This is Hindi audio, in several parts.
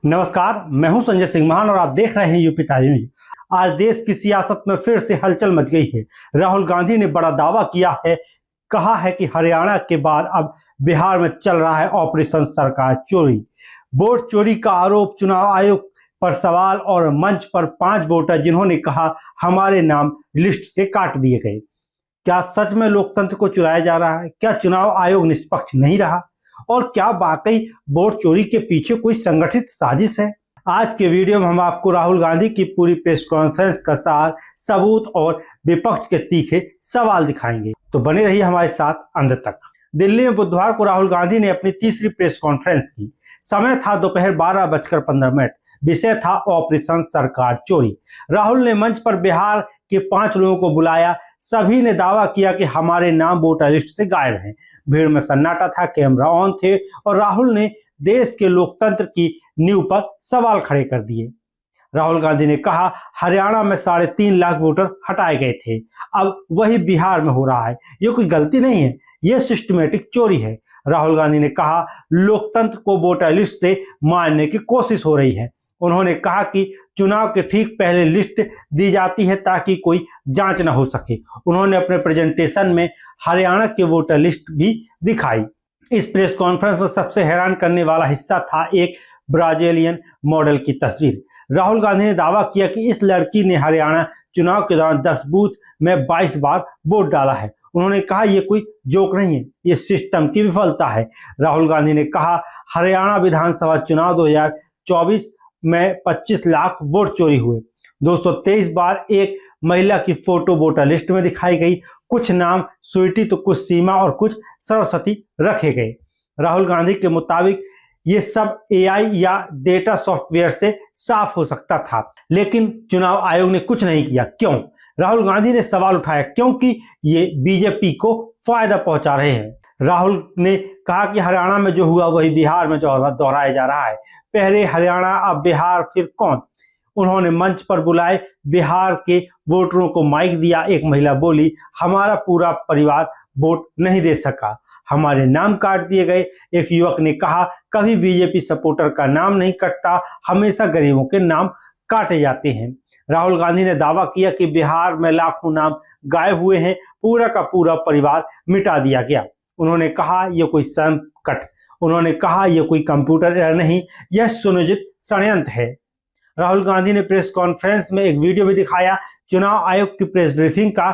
नमस्कार, मैं हूं संजय सिंह मान और आप देख रहे हैं यूपी टाइम न्यूज। आज देश की सियासत में फिर से हलचल मच गई है। राहुल गांधी ने बड़ा दावा किया है, कहा है कि हरियाणा के बाद अब बिहार में चल रहा है ऑपरेशन सरकार चोरी। वोट चोरी का आरोप, चुनाव आयोग पर सवाल और मंच पर 5 वोटर जिन्होंने कहा हमारे नाम लिस्ट से काट दिए गए। क्या सच में लोकतंत्र को चुराया जा रहा है? क्या चुनाव आयोग निष्पक्ष नहीं रहा? और क्या वाकई वोट चोरी के पीछे कोई संगठित साजिश है? आज के वीडियो में हम आपको राहुल गांधी की पूरी प्रेस कॉन्फ्रेंस का सार, सबूत और विपक्ष के तीखे सवाल दिखाएंगे, तो बने रहिए हमारे साथ अंत तक। दिल्ली में बुधवार को राहुल गांधी ने अपनी तीसरी प्रेस कॉन्फ्रेंस की। समय था दोपहर 12:15। विषय था ऑपरेशन सरकार चोरी। राहुल ने मंच पर बिहार के 5 लोगों को बुलाया। सभी ने दावा किया कि हमारे नाम वोटर लिस्ट से गायब हैं। भीड़ में सन्नाटा था, कैमरा ऑन थे और राहुल ने देश के लोकतंत्र की नींव पर सवाल खड़े कर दिए। राहुल गांधी ने कहा हरियाणा में 3.5 लाख वोटर हटाए गए थे, अब वही बिहार में हो रहा है। ये कोई गलती नहीं है, ये सिस्टमेटिक चोरी है। राहुल गांधी ने कहा लोकतंत्र को वोटर लिस्ट से मारने की कोशिश हो रही है। उन्होंने कहा कि चुनाव के ठीक पहले लिस्ट दी जाती है ताकि कोई जांच न हो सके। उन्होंने अपने प्रेजेंटेशन में हरियाणा की वोटर लिस्ट भी दिखाई। इस प्रेस कॉन्फ्रेंस में सबसे हैरान करने वाला हिस्सा था एक ब्राजीलियन मॉडल की तस्वीर। राहुल गांधी ने दावा किया कि इस लड़की ने हरियाणा चुनाव के दौरान 10 बूथ में 22 बार वोट डाला है। उन्होंने कहा यह कोई जोक नहीं है, ये सिस्टम की विफलता है। राहुल गांधी ने कहा हरियाणा विधानसभा चुनाव 2024 में 25 लाख वोट चोरी हुए। 223 बार एक महिला की फोटो वोटर लिस्ट में दिखाई गई। कुछ नाम स्वीटी तो कुछ सीमा और कुछ सरस्वती रखे गए। राहुल गांधी के मुताबिक ये सब एआई या डेटा सॉफ्टवेयर से साफ हो सकता था, लेकिन चुनाव आयोग ने कुछ नहीं किया। क्यों? राहुल गांधी ने सवाल उठाया क्योंकि ये बीजेपी को फायदा पहुंचा रहे हैं। राहुल ने कहा कि हरियाणा में जो हुआ वही बिहार में दोहराया जा रहा है। पहले हरियाणा, अब बिहार, फिर कौन? उन्होंने मंच पर बुलाए बिहार के वोटरों को माइक दिया। एक महिला बोली हमारा पूरा परिवार वोट नहीं दे सका, हमारे नाम काट दिए गए। एक युवक ने कहा कभी बीजेपी सपोर्टर का नाम नहीं कटता, हमेशा गरीबों के नाम काटे जाते हैं। राहुल गांधी ने दावा किया कि बिहार में लाखों नाम गायब हुए हैं, पूरा का पूरा परिवार मिटा दिया गया। उन्होंने कहा यह कोई संकट, उन्होंने कहा यह कोई कंप्यूटर एरर नहीं, यह सुनियोजित षड्यंत्र है। राहुल गांधी ने प्रेस कॉन्फ्रेंस में एक वीडियो भी दिखाया चुनाव आयोग की प्रेस ब्रीफिंग का,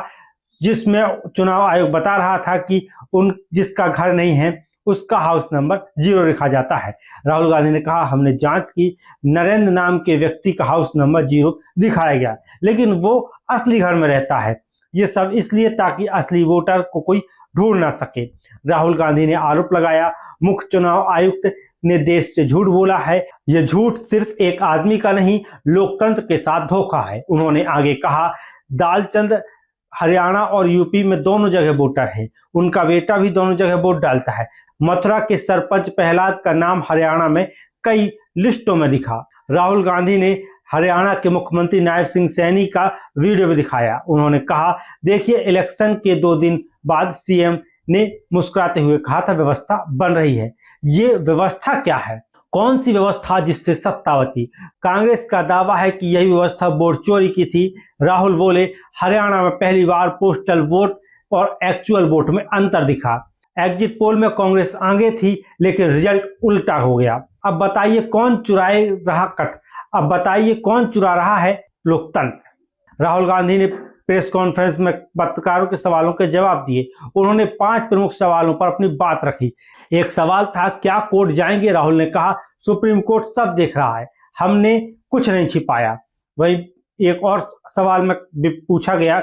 जिसमें चुनाव आयोग बता रहा था कि जिसका घर नहीं है उसका हाउस नंबर 0 लिखा जाता है। राहुल गांधी ने कहा हमने जांच की, नरेंद्र नाम के व्यक्ति का हाउस नंबर 0 दिखाया गया, लेकिन वो असली घर में रहता है। ये सब इसलिए ताकि असली वोटर को कोई ढूंढ ना सके। राहुल गांधी ने आरोप लगाया मुख्य चुनाव आयुक्त ने देश से झूठ बोला है। यह झूठ सिर्फ एक आदमी का नहीं, लोकतंत्र के साथ धोखा है। उन्होंने आगे कहा दालचंद हरियाणा और यूपी में दोनों जगह वोटर है, उनका बेटा भी दोनों जगह वोट डालता है। मथुरा के सरपंच प्रहलाद का नाम हरियाणा में कई लिस्टों में दिखा। राहुल गांधी ने हरियाणा के मुख्यमंत्री नायब सिंह सैनी का वीडियो भी दिखाया। उन्होंने कहा देखिए इलेक्शन के 2 दिन बाद सीएम ने मुस्कुराते हुए कहा था व्यवस्था बन रही है। ये व्यवस्था क्या है? कौन सी व्यवस्था जिससे सत्ता बची? कांग्रेस का दावा है कि यही व्यवस्था वोट चोरी की थी। राहुल बोले हरियाणा में पहली बार पोस्टल वोट और एक्चुअल वोट में अंतर दिखा। एग्जिट पोल में कांग्रेस आगे थी, लेकिन रिजल्ट उल्टा हो गया। अब बताइए कौन चुराए रहा कट? अब बताइए कौन चुरा रहा है लोकतंत्र? राहुल गांधी ने प्रेस कॉन्फ्रेंस में पत्रकारों के सवालों के जवाब दिए। उन्होंने 5 प्रमुख सवालों पर अपनी बात रखी। एक सवाल था क्या कोर्ट जाएंगे? राहुल ने कहा सुप्रीम कोर्ट सब देख रहा है, हमने कुछ नहीं छिपाया। वहीं एक और सवाल में पूछा गया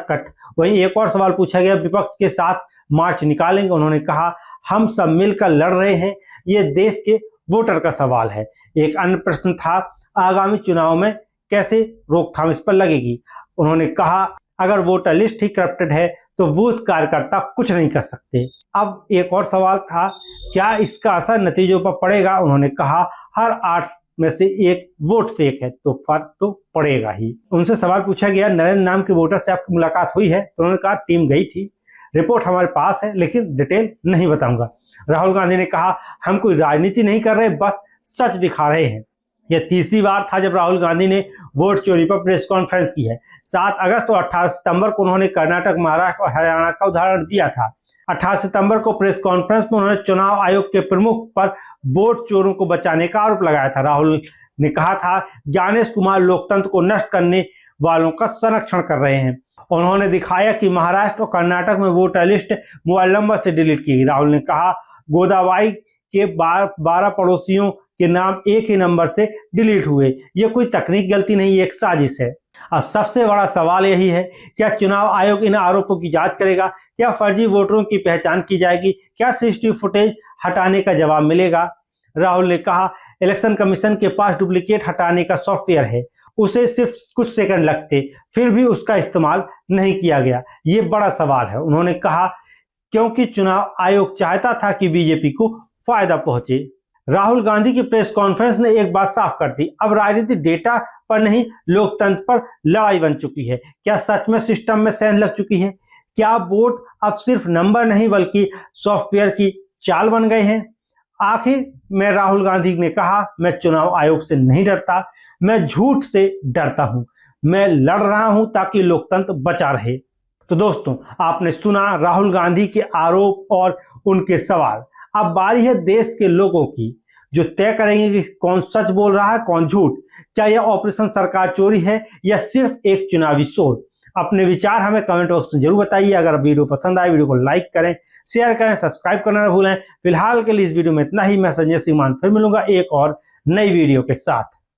विपक्ष के साथ मार्च निकालेंगे? उन्होंने कहा हम सब मिलकर लड़ रहे हैं, ये देश के वोटर का सवाल है। एक अन्य प्रश्न था आगामी चुनाव में कैसे रोकथाम इस पर लगेगी? उन्होंने कहा अगर वोटर लिस्ट ही करप्टेड है तो बूथ कार्यकर्ता कुछ नहीं कर सकते। अब एक और सवाल था क्या इसका असर नतीजों पर पड़ेगा? उन्होंने कहा हर 8 में से 1 वोट फेक है तो फर्क तो पड़ेगा ही। उनसे सवाल पूछा गया नरेंद्र नाम के वोटर से आपकी मुलाकात हुई है? तो उन्होंने कहा टीम गई थी, रिपोर्ट हमारे पास है लेकिन डिटेल नहीं बताऊंगा। राहुल गांधी ने कहा हम कोई राजनीति नहीं कर रहे, बस सच दिखा रहे हैं। यह तीसरी बार था जब राहुल गांधी ने वोट चोरी पर प्रेस कॉन्फ्रेंस की है। 7 अगस्त और 18 सितंबर को उन्होंने कर्नाटक, महाराष्ट्र और हरियाणा का उदाहरण दिया था। 18 सितंबर को प्रेस कॉन्फ्रेंस में उन्होंने चुनाव आयोग के प्रमुख पर वोट चोरों को बचाने का आरोप लगाया था। राहुल ने कहा था, ज्ञानेश कुमार लोकतंत्र को नष्ट करने वालों का संरक्षण कर रहे हैं। उन्होंने दिखाया कि महाराष्ट्र और कर्नाटक में वोटर लिस्ट मोबाइल नंबर से डिलीट की गई। राहुल ने कहा, गोदावरी के 12 पड़ोसियों के नाम एक ही नंबर से डिलीट हुए। यह कोई तकनीक गलती नहीं, एक साजिश है। और सबसे बड़ा सवाल यही है, क्या चुनाव आयोग इन आरोपों की जांच करेगा? क्या फर्जी वोटरों की पहचान की जाएगी? क्या सीसीटीवी फुटेज हटाने का जवाब मिलेगा? राहुल ने कहा, इलेक्शन कमीशन के पास डुप्लीकेट हटाने का सॉफ्टवेयर है, उसे सिर्फ कुछ सेकंड लगते, फिर भी उसका इस्तेमाल नहीं किया गया। ये बड़ा सवाल है। उन्होंने कहा, क्योंकि चुनाव आयोग चाहता था कि बीजेपी को फायदा पहुंचे। राहुल गांधी की प्रेस कॉन्फ्रेंस ने एक बात साफ कर दी, अब राजनीति डेटा पर नहीं, लोकतंत्र पर लड़ाई बन चुकी है। क्या सच में सिस्टम में सेंध लग चुकी है? क्या वोट अब सिर्फ नंबर नहीं बल्कि सॉफ्टवेयर की चाल बन गए हैं? आखिर में राहुल गांधी ने कहा, मैं चुनाव आयोग से नहीं डरता, मैं झूठ से डरता हूं। मैं लड़ रहा हूं ताकि लोकतंत्र बचा रहे। तो दोस्तों, आपने सुना राहुल गांधी के आरोप और उनके सवाल। अब बारी है देश के लोगों की, जो तय करेंगे कि कौन सच बोल रहा है, कौन झूठ। क्या यह ऑपरेशन सरकार चोरी है या सिर्फ एक चुनावी शोर? अपने विचार हमें कमेंट बॉक्स में जरूर बताइए। अगर वीडियो पसंद आए, वीडियो को लाइक करें, शेयर करें, सब्सक्राइब करना न भूलें। फिलहाल के लिए इस वीडियो में इतना ही। मैं संजय सिंह मान फिर मिलूंगा एक और नई वीडियो के साथ।